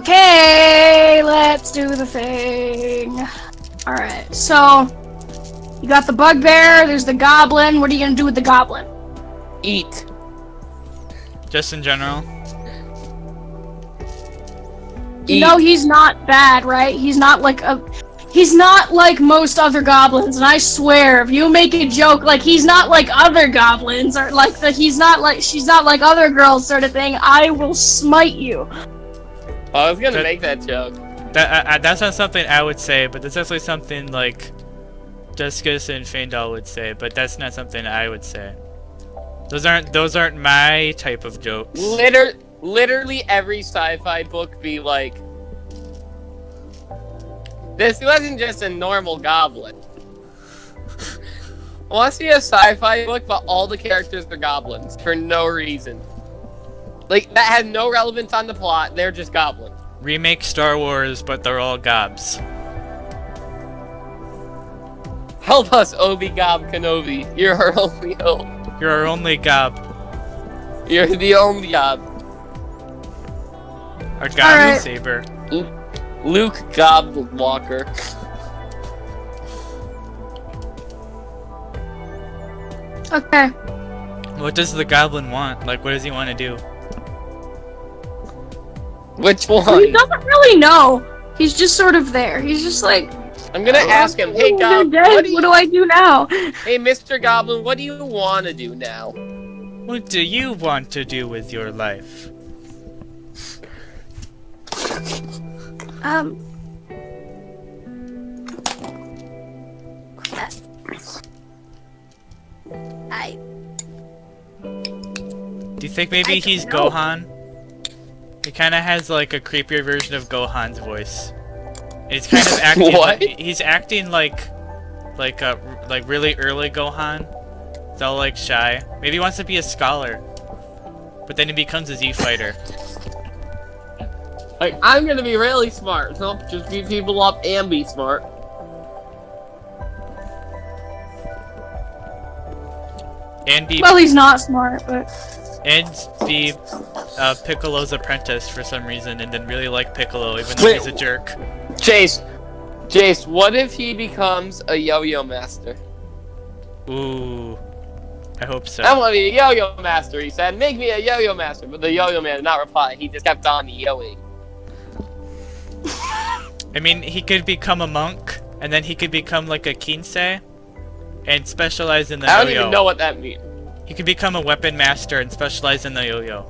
Okay, let's do the thing. Alright, so you got the bugbear, there's the goblin. What are you gonna do with the goblin? Eat. Just in general. You know he's not bad, right? He's not like most other goblins, and I swear, if you make a joke like he's not like other goblins, or like she's not like other girls sort of thing, I will smite you. I was gonna make that joke. That's not something I would say, but that's definitely something like Duskius and Feandal would say, but that's not something I would say. Those aren't my type of jokes. Literally every sci-fi book be like, this wasn't just a normal goblin. I want to see a sci-fi book, but all the characters are goblins for no reason. Like, that has no relevance on the plot, they're just goblins. Remake Star Wars, but they're all gobs. Help us, Obi-Gob Kenobi. You're our only hope. You're our only gob. You're the only gob. Our gob saber. Luke Gob Walker. Okay. What does the goblin want? Like, what does he want to do? Which one? He doesn't really know. He's just sort of there. He's just like, I'm gonna ask him, hey Gob, what do I do now? Hey Mr. Goblin, what do you want to do now? What do you want to do with your life? Do you think maybe he's Gohan? He kind of has like a creepier version of Gohan's voice. And he's kind of acting. What? He's acting like really early Gohan. He's all like shy. Maybe he wants to be a scholar, but then he becomes a Z fighter. Like, I'm gonna be really smart, so just beat people up and be smart. And be Well, he's not smart, but be Piccolo's apprentice for some reason, and then really like Piccolo even though he's a jerk. Jace, what if he becomes a yo-yo master? Ooh, I hope so. I want to be a yo-yo master, he said. Make me a yo-yo master. But the yo-yo man did not reply. He just kept on yoing. I mean, he could become a monk, and then he could become like a kinsei, and specialize in the yo-yo. I don't even know what that means. He could become a weapon master and specialize in the yo-yo.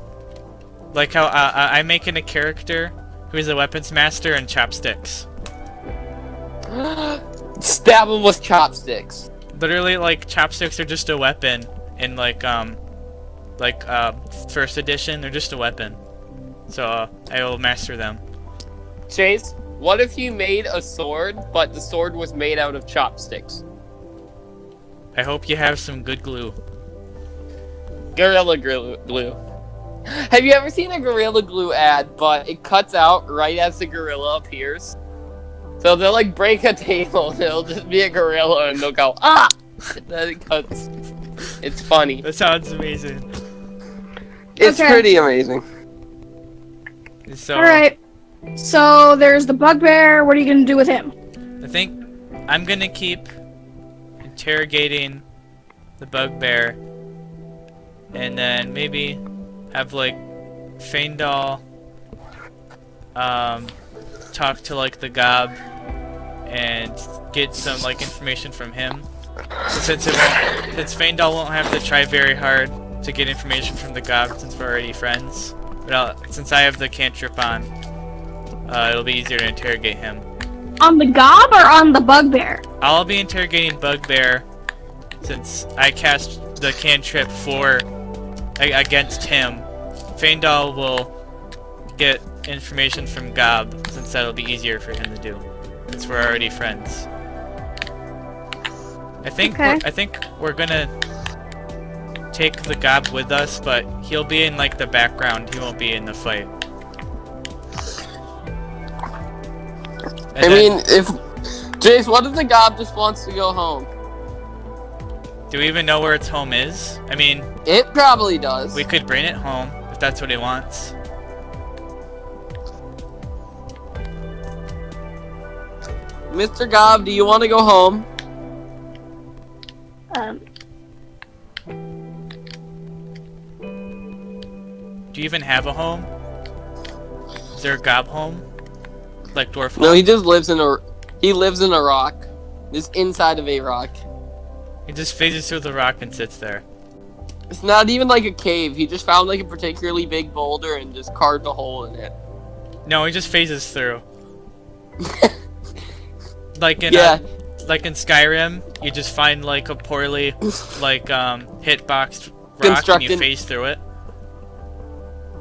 Like how I'm making a character who is a weapons master and chopsticks. Stab him with chopsticks. Literally, like, chopsticks are just a weapon in, first edition, they're just a weapon. So, I will master them. Chase, what if you made a sword, but the sword was made out of chopsticks? I hope you have some good glue. Gorilla Glue. Have you ever seen a Gorilla Glue ad, but it cuts out right as the gorilla appears? So they'll like break a table and it'll just be a gorilla and they'll go, ah! And then it cuts. It's funny. That sounds amazing. It's pretty amazing. So, alright. So there's the bugbear. What are you gonna do with him? I think I'm gonna keep interrogating the bugbear, and then maybe have like Feandal talk to like the gob and get some like information from him. Since Feandal won't have to try very hard to get information from the gob since we're already friends. But since I have the cantrip on, it'll be easier to interrogate him. On the gob or on the bugbear? I'll be interrogating bugbear since I cast the cantrip against him. Feandal will get information from Gob since that'll be easier for him to do since we're already friends. I think we're gonna take the Gob with us, but he'll be in like the background. He won't be in the fight. I mean, if Jace, what if the Gob just wants to go home? Do we even know where its home is? I mean, it probably does. We could bring it home if that's what he wants. Mr. Gob, do you want to go home? Do you even have a home? Is there a gob home? Like dwarf home? No, he just lives in a... He lives in a rock. Just inside of a rock. He just phases through the rock and sits there. It's not even like a cave. He just found like a particularly big boulder and just carved a hole in it. No, he just phases through. Like in like in Skyrim, you just find like a poorly hitboxed rock and you phase through it.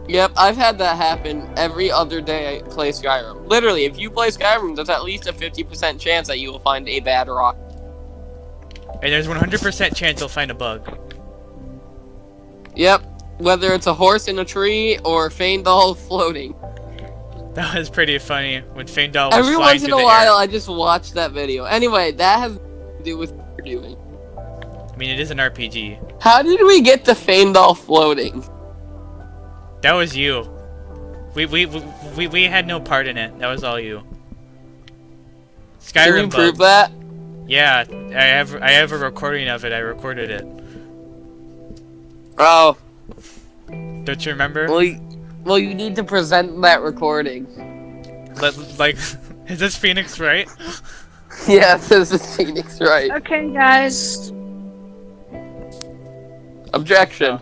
Yep, I've had that happen every other day I play Skyrim. Literally, if you play Skyrim, there's at least a 50% chance that you will find a bad rock. And there's 100% chance you'll find a bug. Yep, whether it's a horse in a tree or Feandal floating. That was pretty funny when Feandal was Every flying once in through a the while, air. I just watch that video. Anyway, that has to do with what you're doing. I mean, it is an RPG. How did we get to Feandal floating? That was you. We had no part in it. That was all you. Skyrim Can you prove that? Yeah, I have a recording of it. I recorded it. Oh. Don't you remember? Well, you need to present that recording. Like, is this Phoenix right? Yes, this is Phoenix right. Okay, guys. Objection.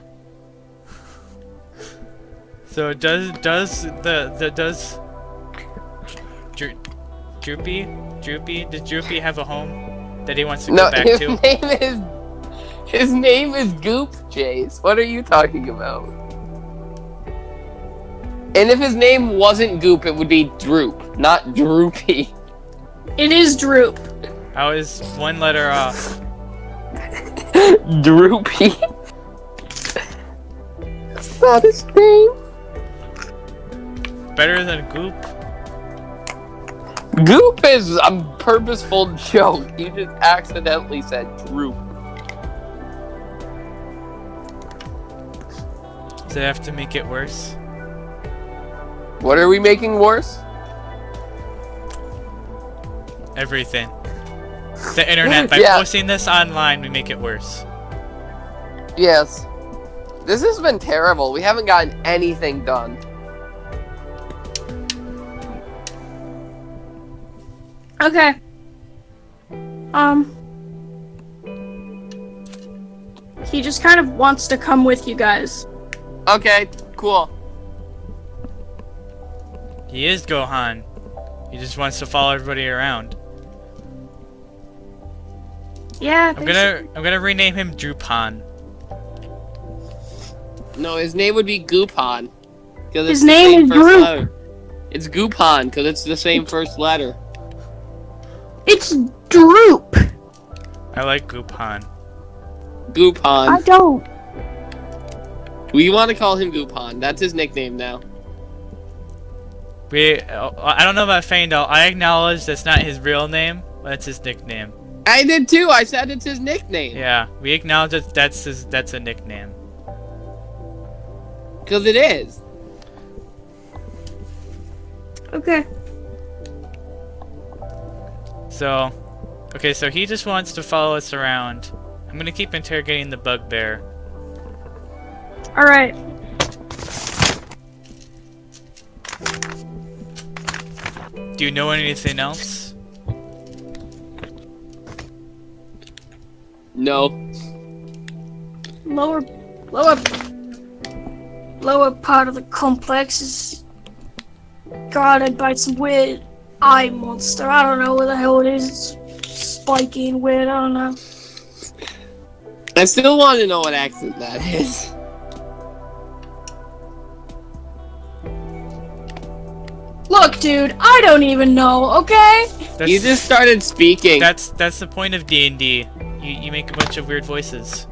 So does Droopy? Does Droopy have a home that he wants to go back to? His name is Goop, Jace. What are you talking about? And if his name wasn't Goop, it would be Droop, not Droopy. It is Droop. I was one letter off. Droopy. That's not his name. Better than Goop. Goop is a purposeful joke. You just accidentally said Droop. Does it have to make it worse? What are we making worse? Everything. The internet. By posting this online, we make it worse. Yes. This has been terrible. We haven't gotten anything done. Okay. He just kind of wants to come with you guys. Okay, cool. He is Gohan. He just wants to follow everybody around. Yeah. I'm gonna rename him Droopan. No, his name would be Goopon. His name is Droop. It's Goopon, because it's the same first letter. It's Droop. I like Goopon. Goopon. I don't. We want to call him Goopon. That's his nickname now. I don't know about Feandal. I acknowledge that's not his real name, but it's his nickname. I did too. I said it's his nickname. Yeah, we acknowledge that that's a nickname. Because it is. Okay. So he just wants to follow us around. I'm gonna keep interrogating the bugbear. Alright. Do you know anything else? No. Lower part of the complex is guarded by some weird eye monster. I don't know what the hell it is. It's spiky and weird. I don't know. I still want to know what accent that is. Look, dude, I don't even know, okay? You just started speaking. That's the point of D&D. You make a bunch of weird voices.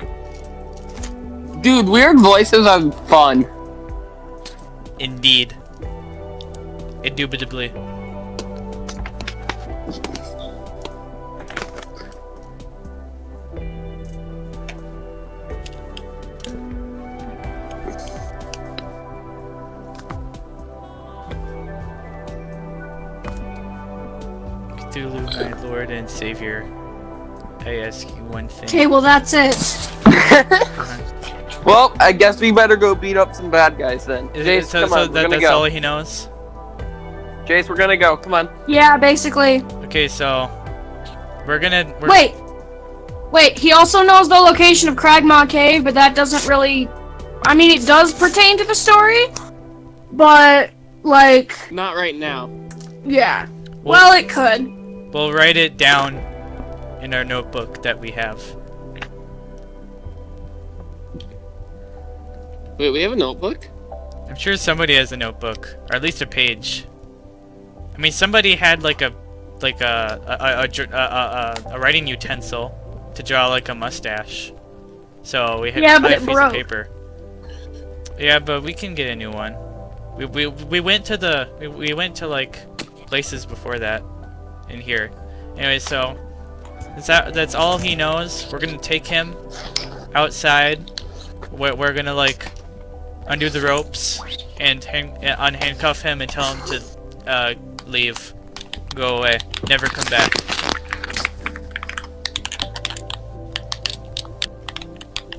Dude, weird voices are fun. Indeed. Indubitably. Cthulhu, my lord and savior, I ask you one thing. Okay, well that's it. Well, I guess we better go beat up some bad guys then. Jace, come on, we're gonna that's go. all he knows? Jace, we're gonna go. Come on. Yeah, basically. Okay, so Wait, he also knows the location of Cragmaw Cave, but that doesn't really... I mean, it does pertain to the story, but, like... Not right now. Yeah. Well, it could. We'll write it down in our notebook that we have. Wait, we have a notebook? I'm sure somebody has a notebook, or at least a page. I mean, somebody had like a writing utensil to draw like a mustache. So we had yeah, to buy but a it piece broke. of paper. Yeah, but we can get a new one. We went to we went to like places before that in here. Anyway, so that's all he knows. We're gonna take him outside. We're gonna like undo the ropes and unhandcuff him and tell him to leave, go away, never come back.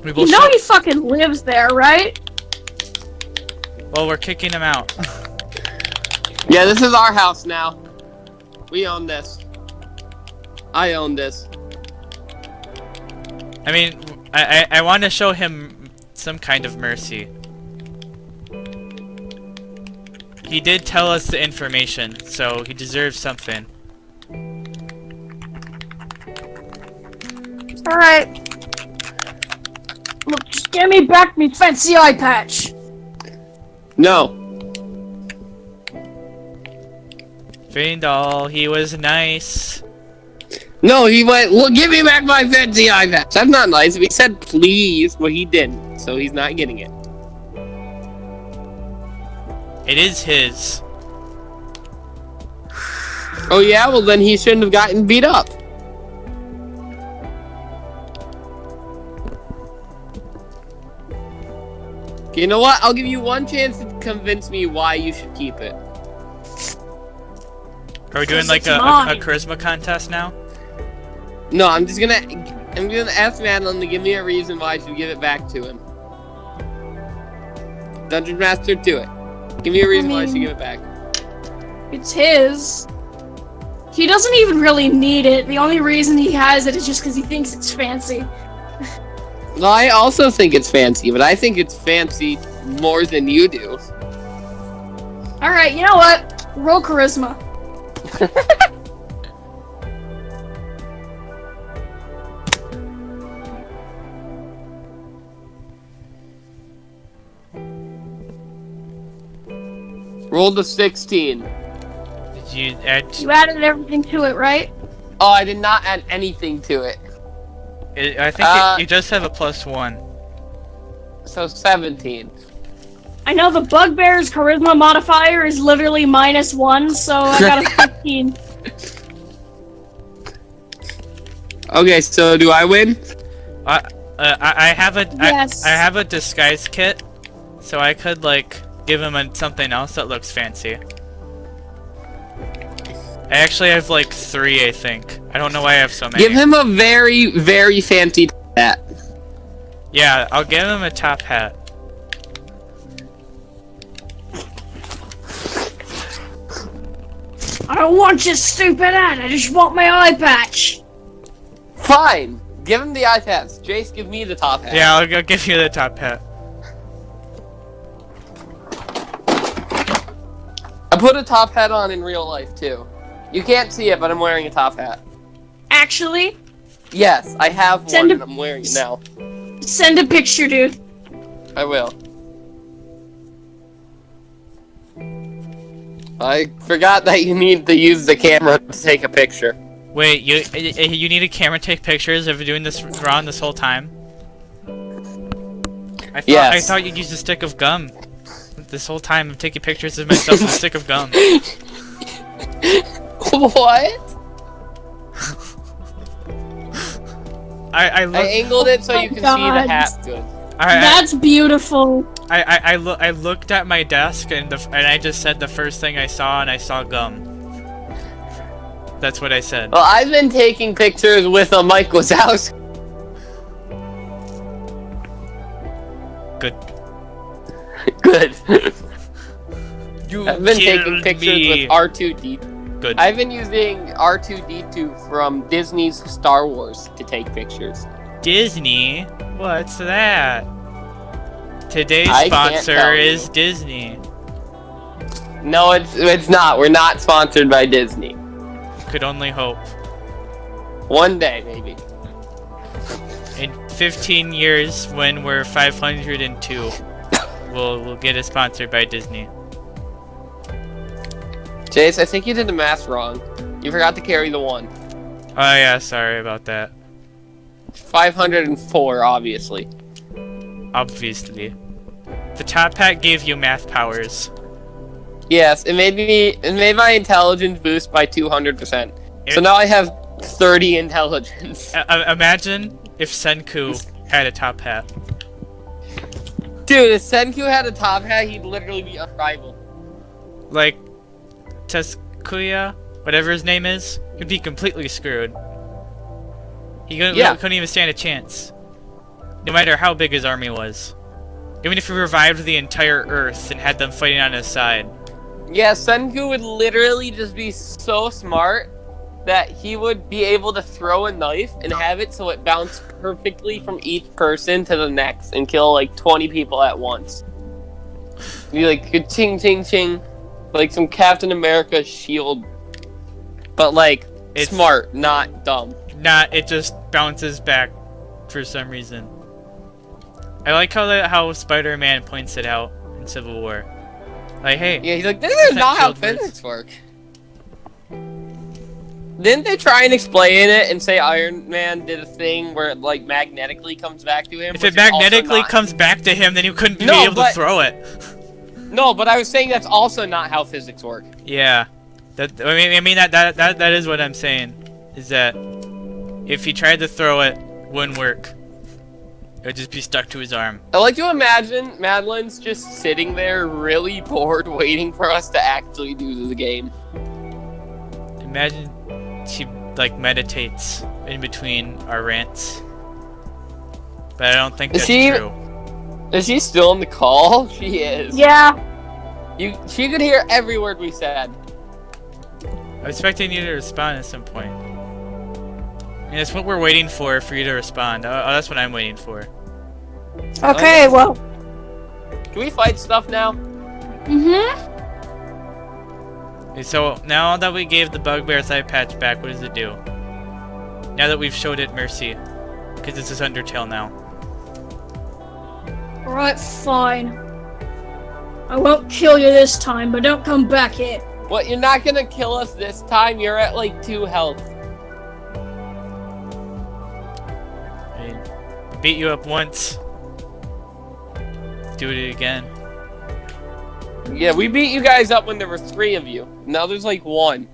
You know he fucking lives there, right? Well, we're kicking him out. Yeah, this is our house now. We own this. I own this. I mean, I want to show him some kind of mercy. He did tell us the information, so he deserves something. Alright. Look, just give me back me fancy eye patch. No. Feandal, he was nice. No, he went, well, give me back my fancy eye patch. That's not nice. He said please, but he didn't, so he's not getting it. It is his. Oh yeah? Well then he shouldn't have gotten beat up. You know what? I'll give you one chance to convince me why you should keep it. Are we doing like a charisma contest now? No, I'm gonna ask Madeline to give me a reason why I should give it back to him. Dungeon Master, do it. Give me a reason why I should give it back. It's his. He doesn't even really need it. The only reason he has it is just because he thinks it's fancy. Well, I also think it's fancy, but I think it's fancy more than you do. Alright, you know what? Roll charisma. Roll the 16. Did you add? You added everything to it, right? Oh, I did not add anything to it. I think you just have a +1. So 17. I know the Bugbear's charisma modifier is literally -1, so I got a 15. Okay, so do I win? I have a Yes. I have a disguise kit, so I could like give him something else that looks fancy. I actually have like 3, I think. I don't know why I have so many. Give him a very, very fancy hat. Yeah, I'll give him a top hat. I don't want your stupid hat, I just want my eye patch. Fine. Give him the eye patch. Jace, give me the top hat. Yeah, I'll give you the top hat. I put a top hat on in real life, too. You can't see it, but I'm wearing a top hat. Actually, Yes, I have Send one a- and I'm wearing it now. send a picture, dude. I will. I forgot that you need to use the camera to take a picture. Wait, you need a camera to take pictures of doing this wrong this whole time? I Yes. thought you'd use a stick of gum. This whole time I'm taking pictures of myself with a stick of gum. What? I angled it so you can see the hat good. That's beautiful. I looked at my desk and I just said the first thing I saw and I saw gum. That's what I said. Well, I've been taking pictures with Mike Wazowski. Good. Good. You I've been taking killed pictures me. with R2D2. Good. I've been using R2D2 from Disney's Star Wars to take pictures. Disney? What's that? Today's I can't sponsor tell is you. Disney. No, it's not. We're not sponsored by Disney. Could only hope. One day, maybe. In 15 years, when we're 502, we'll get it sponsored by Disney. Jace, I think you did the math wrong. You forgot to carry the 1. Oh yeah, sorry about that. 504, obviously. Obviously. The top hat gave you math powers. Yes, it made my intelligence boost by 200%. So now I have 30 intelligence. Imagine if Senku had a top hat. Dude, if Senku had a top hat, he'd literally be unrivaled. Like, Teskuya, whatever his name is, he'd be completely screwed. He couldn't even stand a chance. No matter how big his army was. Even if he revived the entire Earth and had them fighting on his side. Yeah, Senku would literally just be so smart that he would be able to throw a knife and have it so it bounced perfectly from each person to the next and kill like 20 people at once. Be like ching ching ching, like some Captain America shield, but like it's smart, not dumb. It just bounces back for some reason. I like how Spider-Man points it out in Civil War. Like, hey. Yeah, he's like, this is not how physics work. Didn't they try and explain it and say Iron Man did a thing where it like magnetically comes back to him? If it magnetically comes back to him, then you couldn't be able to throw it. No, but I was saying that's also not how physics work. Yeah, that is what I'm saying. Is that if he tried to throw it, wouldn't work. It would just be stuck to his arm. I like to imagine Madeline's just sitting there really bored waiting for us to actually do the game. Imagine she like meditates in between our rants. But I don't think that's true. Is she still in the call? She is. Yeah. She could hear every word we said. I'm expecting you to respond at some point. And that's what we're waiting for you to respond. Oh, that's what I'm waiting for. Okay, well. Can we fight stuff now? Mm-hmm. Okay, so now that we gave the Bugbear's eye patch back, what does it do? Now that we've showed it mercy. Because this is Undertale now. Alright, fine. I won't kill you this time, but don't come back here. What, you're not gonna kill us this time? You're at like 2 health. I beat you up once. Do it again. Yeah, we beat you guys up when there were 3 of you. Now there's like 1.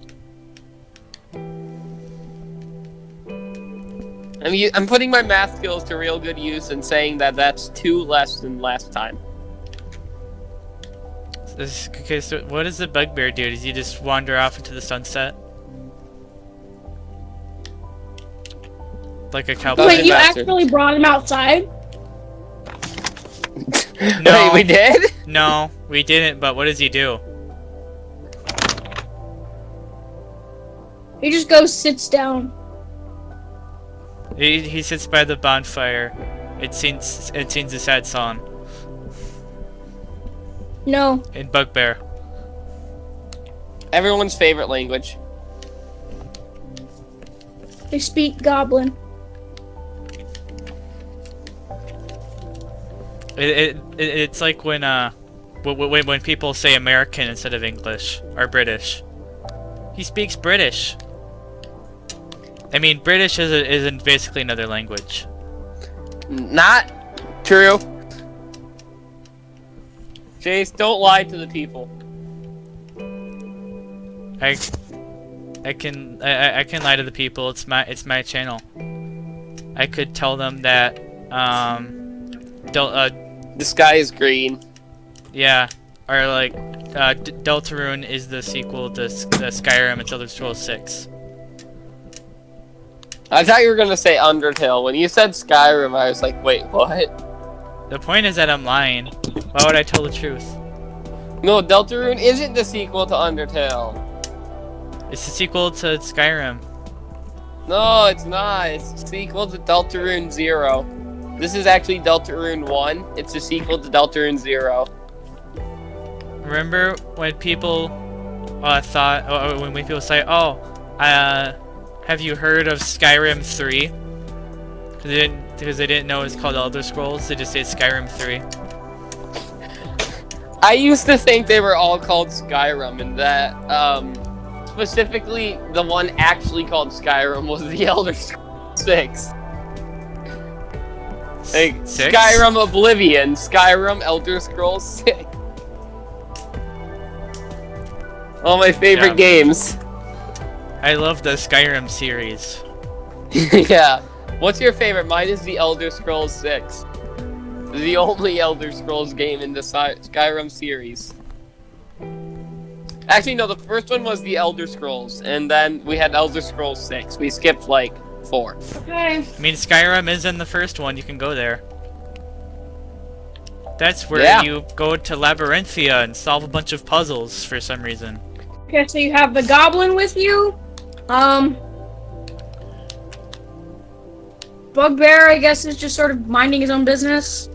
I'm putting my math skills to real good use and saying that that's 2 less than last time. Okay, so what does the Bugbear do? Does he just wander off into the sunset? Like a cowboy? Wait, you actually brought him outside? Wait, No. we did? No, we didn't, but what does he do? He just goes, sits down. He sits by the bonfire. It sings a sad song. No. In Bugbear. Everyone's favorite language. They speak Goblin. It's like when people say American instead of English or British. He speaks British. I mean, British is basically another language. Not true. Jace, don't lie to the people. I can lie to the people. It's my channel. I could tell them that the sky is green. Yeah, or like Deltarune is the sequel to Skyrim and Elder Scrolls 6. I thought you were gonna say Undertale. When you said Skyrim, I was like, wait, what? The point is that I'm lying. Why would I tell the truth? No, Deltarune isn't the sequel to Undertale. It's the sequel to Skyrim. No, it's not. It's the sequel to Deltarune 0. This is actually Deltarune 1. It's a sequel to Deltarune 0. Remember when people when people say, "Oh, have you heard of Skyrim 3?" Because they didn't know it's called Elder Scrolls. They just say Skyrim 3. I used to think they were all called Skyrim, and that specifically the one actually called Skyrim was the Elder Scrolls 6. Like, 6? Skyrim Oblivion, Skyrim Elder Scrolls 6. All my favorite games. I love the Skyrim series. Yeah. What's your favorite? Mine is the Elder Scrolls 6. The only Elder Scrolls game in the Skyrim series. Actually, no, the first one was the Elder Scrolls, and then we had Elder Scrolls 6. We skipped, like, 4. Okay. I mean, Skyrim is in the first one. You can go there. That's where you go to Labyrinthia and solve a bunch of puzzles for some reason. Okay, so you have the goblin with you. Bugbear, I guess, is just sort of minding his own business.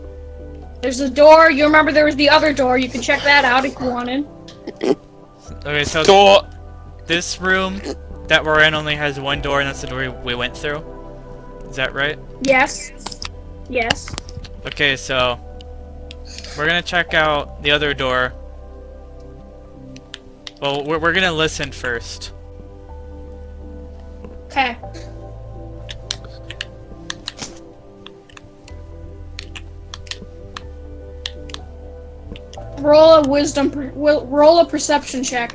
There's a door. You remember there was the other door. You can check that out if you wanted. Okay, so this room that we're in only has one door, and that's the door we went through. Is that right? Yes. Yes. Okay, so we're gonna check out the other door. Well, we're gonna listen first. Okay. Roll a perception check.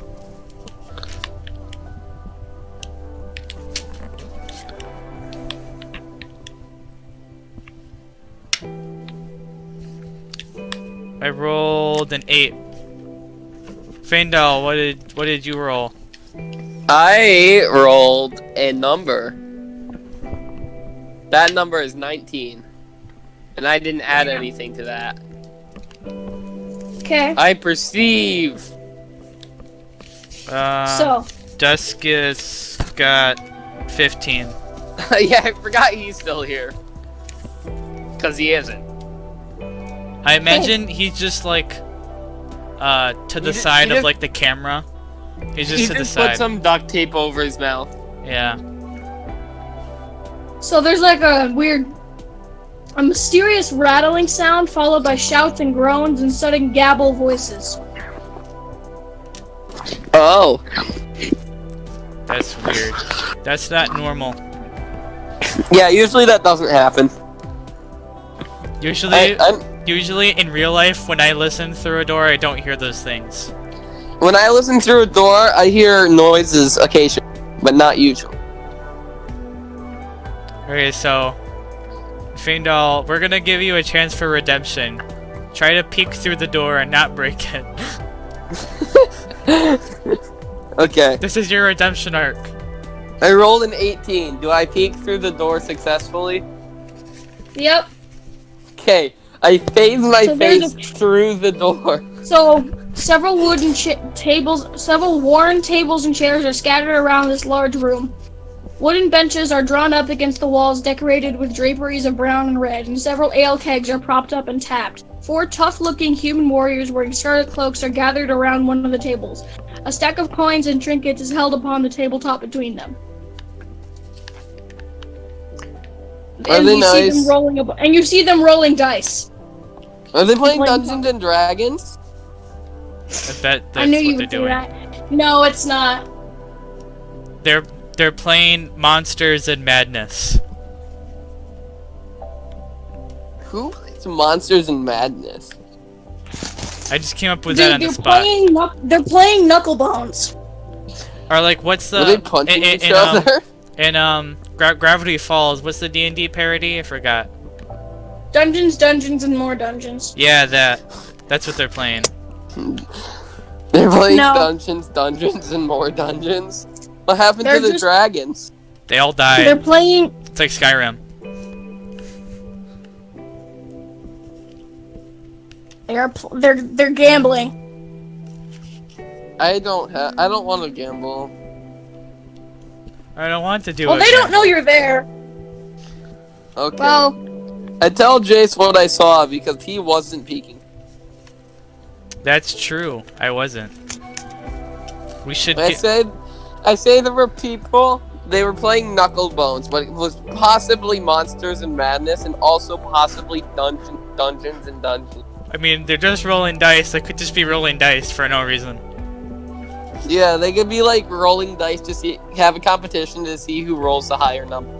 I rolled an 8. Feandal, what did you roll? I rolled a number. That number is 19. And I didn't add anything to that. Okay. I perceive. So. Duskius got 15. Yeah, I forgot he's still here. Because he isn't. I imagine he's just like to the side of like the camera. He's just to the side. Put some duct tape over his mouth. Yeah. So there's like a mysterious rattling sound followed by shouts and groans and sudden gabble voices. Oh. That's weird. That's not normal. Yeah, usually that doesn't happen. Usually in real life, when I listen through a door, I don't hear those things. When I listen through a door, I hear noises occasionally, but not usually. Okay, so Feandal, we're gonna give you a chance for redemption. Try to peek through the door and not break it. Okay. This is your redemption arc. I rolled an 18. Do I peek through the door successfully? Yep. Okay. I phase my face through the door. So, several wooden several worn tables and chairs are scattered around this large room. Wooden benches are drawn up against the walls decorated with draperies of brown and red, and several ale kegs are propped up and tapped. 4 tough-looking human warriors wearing scarlet cloaks are gathered around one of the tables. A stack of coins and trinkets is held upon the tabletop between them. Are they nice? And you see them rolling dice. Are they playing Dungeons and Dragons? I bet that's I knew what you they're would do doing. that. No, it's not. They're playing Monsters and Madness. Who plays Monsters and Madness? I just came up with that on the spot. They're playing Knucklebones. Or like, what's the... Are they punching each other? In Gravity Falls, what's the D&D parody? I forgot. Dungeons, Dungeons, and More Dungeons. Yeah, that's what they're playing. They're playing Dungeons, Dungeons, and More Dungeons? What happened to the dragons? They all died. They're playing. It's like Skyrim. They're gambling. I don't want to gamble. I don't want to do it. Well, they don't know you're there. Okay. Well, I tell Jace what I saw because he wasn't peeking. That's true. I wasn't. We should. I say there were people. They were playing Knuckle Bones, but it was possibly Monsters and Madness, and also possibly Dungeons and Dungeons. I mean, they're just rolling dice. They could just be rolling dice for no reason. Yeah, they could be like rolling dice to have a competition to see who rolls the higher number.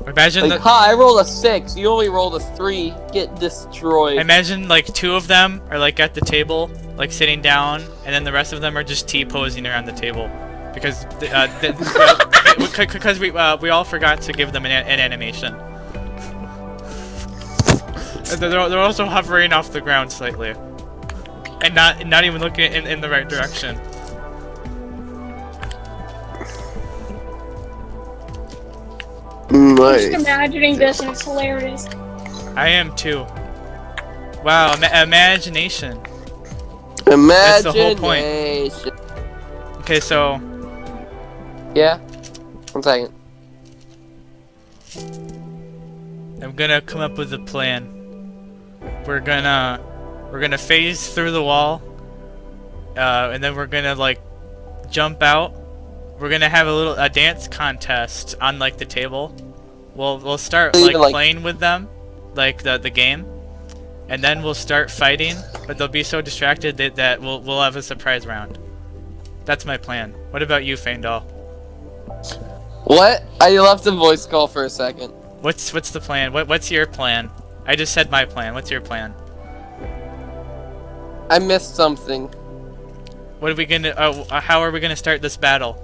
Imagine like, I rolled a 6. You only rolled a 3. Get destroyed. Imagine like 2 of them are like at the table, like sitting down, and then the rest of them are just T-posing around the table, because we all forgot to give them an animation. They're also hovering off the ground slightly, and not even looking in the right direction. I'm just imagining this and it's hilarious. I am too. Wow, imagination. Imagination. That's the whole point. Okay, so. Yeah. 1 second. I'm gonna come up with a plan. We're gonna phase through the wall, and then we're gonna like jump out. We're gonna have a dance contest on like the table. We'll start like playing with them, like the game, and then we'll start fighting. But they'll be so distracted that we'll have a surprise round. That's my plan. What about you, Feandal? What? I left the voice call for a second. What's the plan? What's your plan? I just said my plan. What's your plan? I missed something. What are we gonna? How are we gonna start this battle?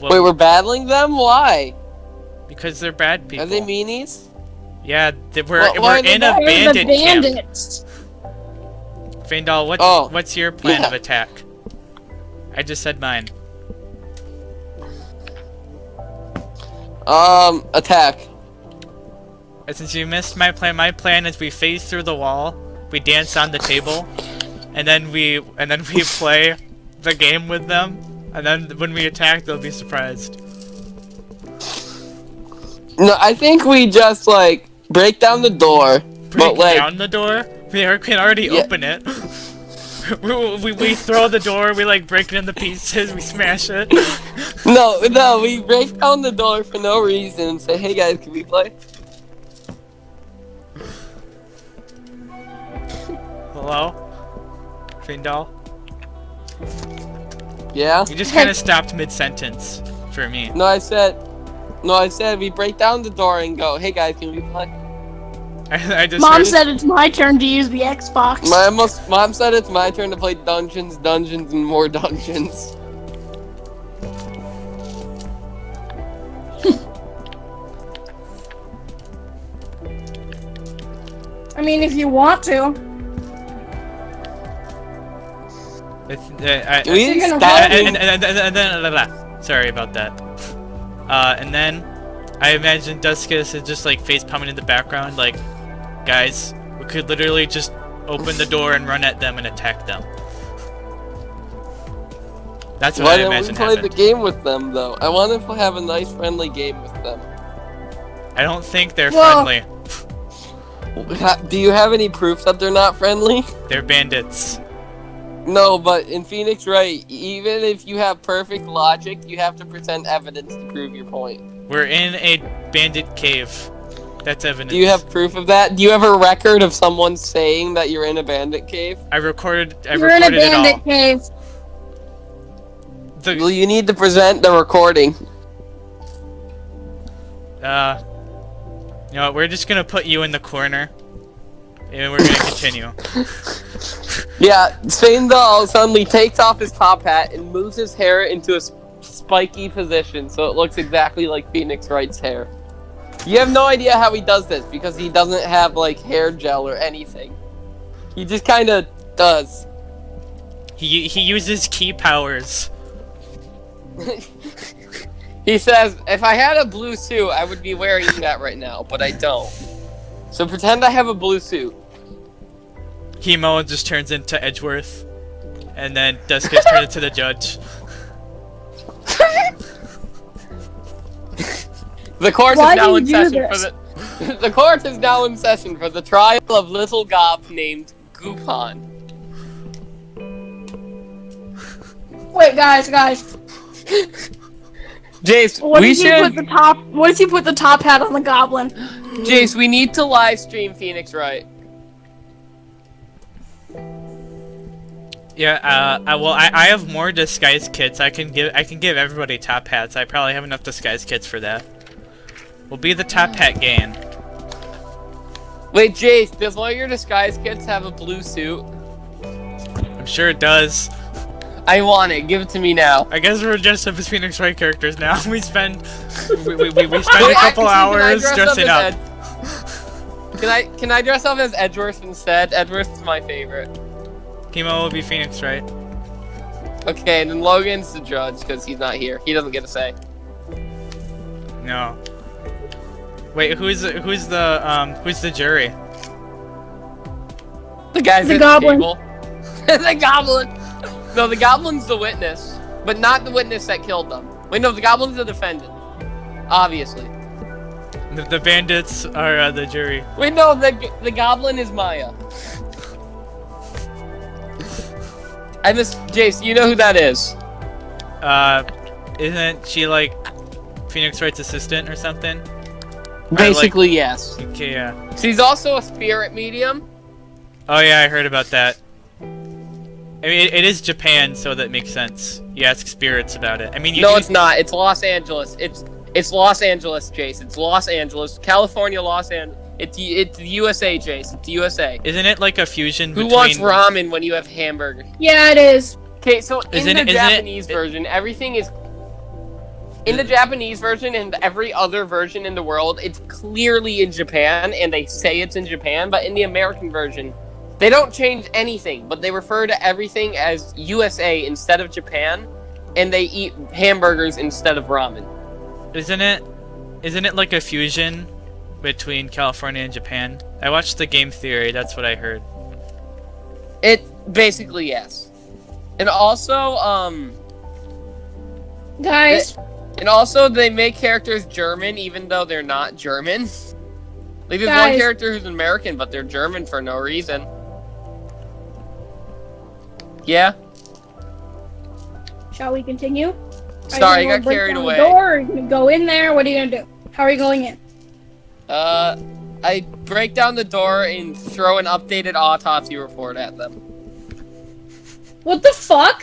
Wait, we're battling them? Why? Because they're bad people. Are they meanies? Yeah, we're in a bandit camp. Feandal, what's your plan of attack? I just said mine. Attack. Since you missed my plan is we phase through the wall, we dance on the table, and then we play the game with them, and then when we attack, they'll be surprised. No, I think we just like break down the door. Break down the door? We can already open it. we throw the door, we like break it into pieces, we smash it. No, we break down the door for no reason and say, hey guys, can we play? Hello? Feandal? Yeah? You just kinda stopped mid-sentence for me. No, I said we break down the door and go, hey guys, can we play? Mom said it's my turn to use the Xbox. Mom said it's my turn to play Dungeons, and more Dungeons. I mean, if you want to. Sorry about that. And then I imagine Duskius is just like face palming in the background, like, guys, we could literally just open the door and run at them and attack them. That's what I imagine happened. Why don't we play the game with them, though? I want to have a nice, friendly game with them. I don't think they're friendly. Do you have any proof that they're not friendly? They're bandits. No, but in Phoenix Wright, even if you have perfect logic, you have to present evidence to prove your point. We're in a bandit cave. That's evidence. Do you have proof of that? Do you have a record of someone saying that you're in a bandit cave? You're in a bandit cave. Well, you need to present the recording. You know what, we're just gonna put you in the corner, and we're gonna continue. Yeah, Feandal suddenly takes off his top hat and moves his hair into a spiky position so it looks exactly like Phoenix Wright's hair. You have no idea how he does this because he doesn't have like hair gel or anything. He just kind of does. He uses key powers. He says, if I had a blue suit, I would be wearing that right now, but I don't. So pretend I have a blue suit. Himo just turns into Edgeworth, and then Duskius turns into the judge. The court is now in session for the court is now in session for the trial of little gob named Goopon. Wait, guys. Jace, What we if you should. What if you put the top hat on the goblin? Jace, we need to live stream Phoenix Wright. Yeah, I have more disguise kits. I can give everybody top hats. I probably have enough disguise kits for that. We'll be the top hat gang. Wait, Jace, does one of your disguise kits have a blue suit? I'm sure it does. I want it. Give it to me now. I guess we're just up as Phoenix Wright characters now. We spend a couple hours dressing up. Can I dress up as Edgeworth instead? Edgeworth's my favorite. Himo will be Phoenix Wright. Okay, and then Logan's the judge because he's not here. He doesn't get a say. No. Wait, who's the jury? The guy's The at goblin. the table. The goblin. No, the goblin's the witness, but not the witness that killed them. Wait, no, the goblin's the defendant. Obviously. The bandits are the jury. Wait, no, the goblin is Maya. I miss Jace. You know who that is? Isn't she like Phoenix Wright's assistant or something? Basically, yes. Okay, yeah. She's also a spirit medium. Oh yeah, I heard about that. I mean, it is Japan, so that makes sense. You ask spirits about it. I mean, No, it's not. It's Los Angeles. It's Los Angeles, Jace. It's Los Angeles, California, Los Angeles. It's the USA, Jace. It's the USA. Isn't it like a fusion Who between... wants ramen when you have hamburger? Yeah, it is. Okay, so in Isn't the it- Japanese version, everything is... In the Japanese version and every other version in the world, it's clearly in Japan, and they say it's in Japan, but in the American version, they don't change anything, but they refer to everything as USA instead of Japan, and they eat hamburgers instead of ramen. Isn't it like a fusion between California and Japan? I watched the Game Theory, that's what I heard. It basically, yes. And also, Guys, they make characters German even though they're not German. Like, there's one Guys. character who's American, but they're German for no reason. Yeah? shall we continue? Sorry, Are I you gonna got break carried down away. The door, or are you gonna go in there? What are you gonna do? How are you going in? I break down the door and throw an updated autopsy report at them. What the fuck?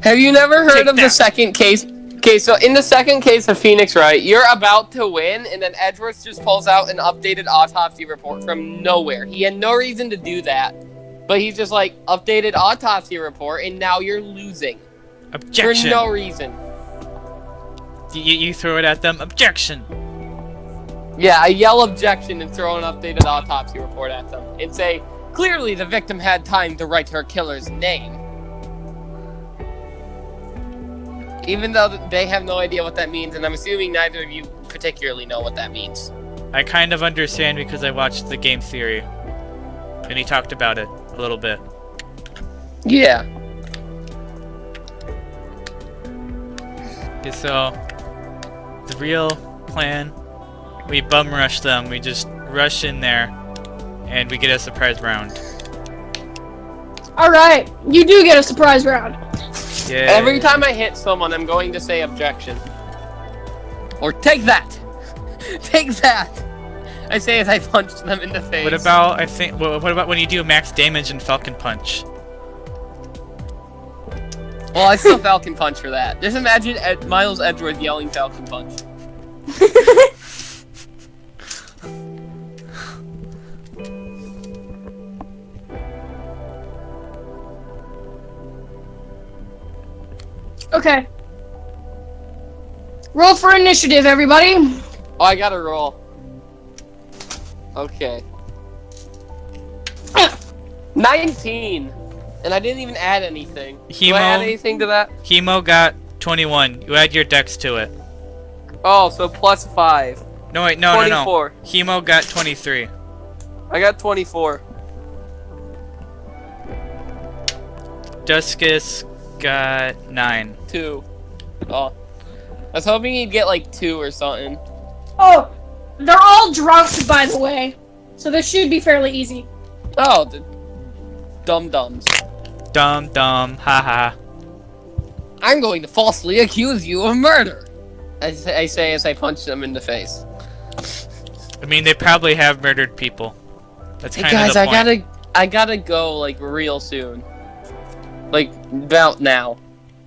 Have you never heard Take of the that. second case? Okay, so in the second case of Phoenix Wright, you're about to win, and then Edgeworth just pulls out an updated autopsy report from nowhere. He had no reason to do that, but he's just like, updated autopsy report, and now you're losing. Objection! For no reason. You throw it at them. Objection! Yeah, I yell objection and throw an updated autopsy report at them, and say, clearly the victim had time to write her killer's name. Even though they have no idea what that means, and I'm assuming neither of you particularly know what that means. I kind of understand because I watched the Game Theory. And he talked about it a little bit. Yeah. Okay, so the real plan, we bum rush them. We just rush in there and we get a surprise round. Alright, you do get a surprise round. Yeah. Every time I hit someone, I'm going to say objection. Or take that! Take that! I say as I punch them in the face. What about what about when you do max damage and Falcon Punch? Well, I still Falcon Punch for that. Just imagine Miles Edgeworth yelling Falcon Punch. Okay. Roll for initiative, everybody. Oh, I gotta roll. Okay. 19! And I didn't even add anything. Do I add Himo- anything to that? Himo got 21. You add your dex to it. Oh, so plus 5. No, wait, no. 24. Himo got 23. I got 24. Duskius got 9. 2. Oh. I was hoping he'd get like 2 or something. Oh, they're all drunk, by the way. So this should be fairly easy. Oh, the dum-dums. Dumb, haha. I'm going to falsely accuse you of murder. I say as I punch them in the face. I mean, they probably have murdered people. That's Hey kind of guys, the point. I gotta go like real soon. Like about now.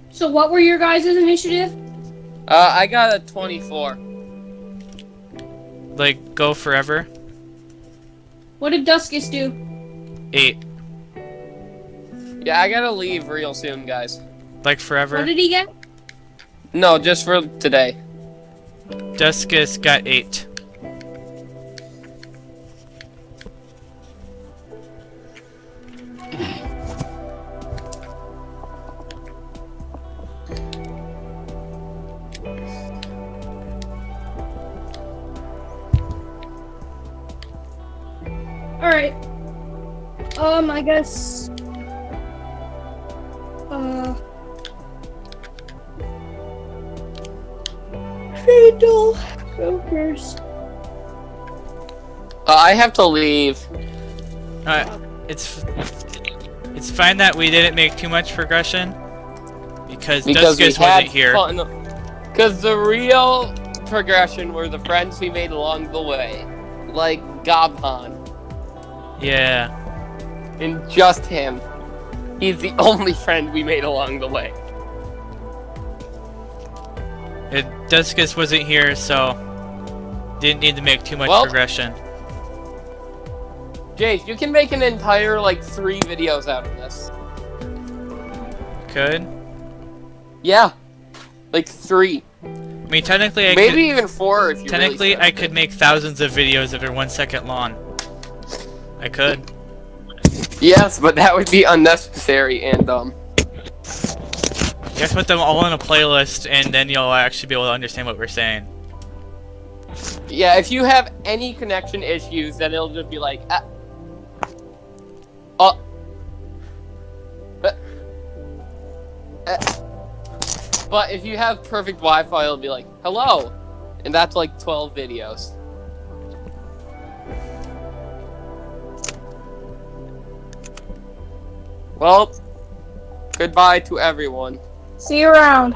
So what were your guys' initiative? I got a 24. Like, go forever? What did Duskius do? 8. Yeah, I gotta leave real soon, guys. Like forever? What did he get? No, just for today. Duskius got 8. Alright. I guess... Feandal, go first. I have to leave. It's fine that we didn't make too much progression. Because We Duskius had wasn't here. Because the real progression were the friends we made along the way. Like Gobhan. Yeah. And just him. He's the only friend we made along the way. Duskius wasn't here, so didn't need to make too much progression. Jace, you can make an entire, like, 3 videos out of this. Could? Yeah. Like, 3. I mean, technically, Maybe even 4 if you technically, really I could make thousands of videos that are 1 second long. I could. Yes, but that would be unnecessary and, You have to put them all in a playlist, and then you'll actually be able to understand what we're saying. Yeah, if you have any connection issues, then it'll just be like, but if you have perfect Wi-Fi, it'll be like, hello, and that's like 12 videos. Well, goodbye to everyone. See you around.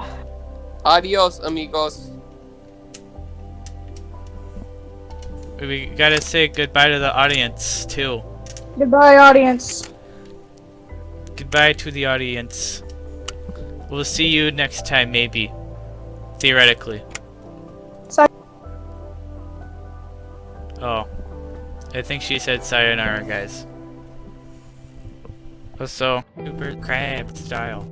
Adios, amigos. We gotta say goodbye to the audience, too. Goodbye, audience. Goodbye to the audience. We'll see you next time, maybe. Theoretically. Oh. I think she said sayonara, guys. Also, super crab style.